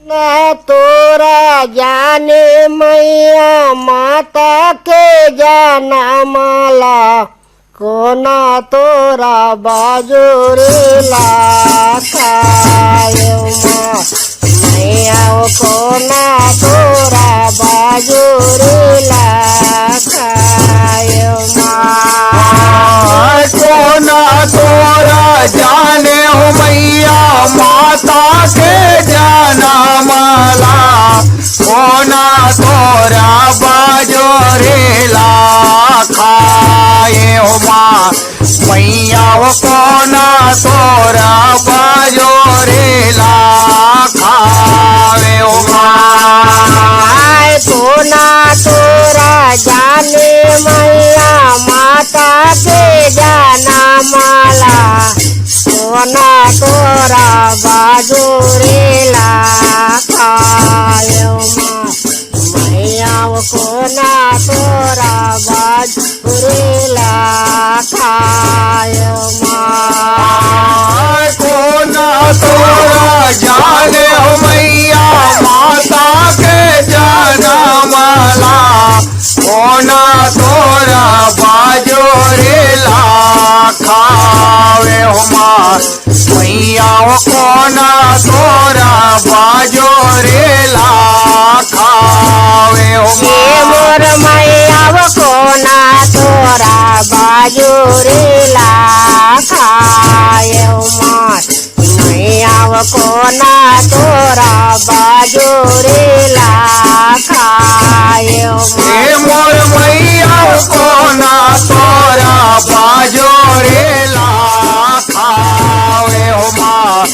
ना तोरा जाने मैया माता के जाना माला कोना तोरा बाजुरेला खायो मैया कोना तोरा बाजुरेला खायो कोना तोरा जाने हो मैया माता के जाना माला कोना तोरा बाजोरेला खाए हो माँ मैया कोना तोरा बाजोरेला खाए हो माँ कोना तोरा जाने मैया माता के जाना माला कोना तोरा बाजुरेला खायो मैया कोना तोरा बाजुरेला खायो कोना तोरा जाने हो मैया माता के जाना माला कोना तोरा बाजोरेला खावे हो माँ मैया कोना तोरा बाजोरेला खावे हो मोर मैया कोना तोरा बाजुरेला खायो मैया कोना तोरा बाजुरेला खायो मोर मैया कोना तोरा बाजोरेला खावे हो माँ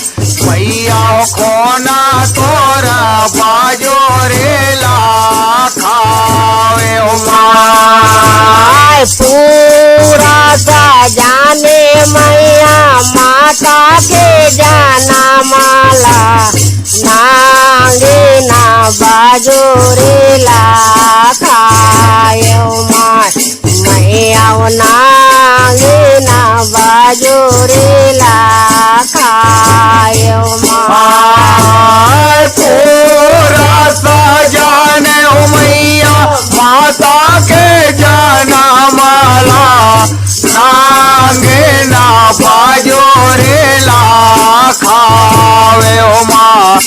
मैया कोना तोरा बाजोरेला खावे हो माँ पूरा सा जाने मैया माता के जाना माला नांगे ना बाजुरेला खायो मैया नांगे ना बाजुरेला खायो पूरा सा जाने हो मैया माता के जाना माला नांगे ना बाजोरेला खावे हो माँ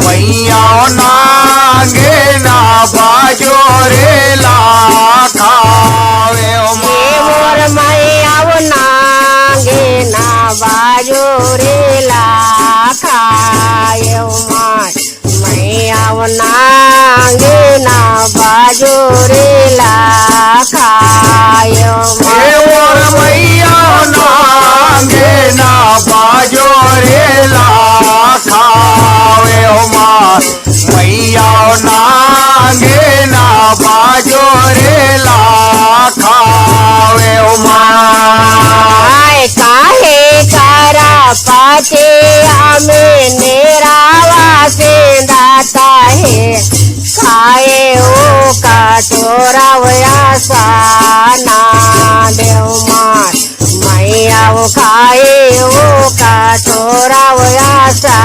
मैया नांगे ना बाजोरेला खावे हो मोर मैया नांगे ना बाजुरेला खायो मैया नांगे ना बाजुरेला खायो मोर मैया नांगे ना बाजोरेला खावे हो माँ मैया नांगे ना बाजोरेला खावे हो माँ काहे करा पाचे हमें नेरावा से दाता है खाए ओ कटोरा वयासा ना देव मैया खाए ओ कटोरा वयासा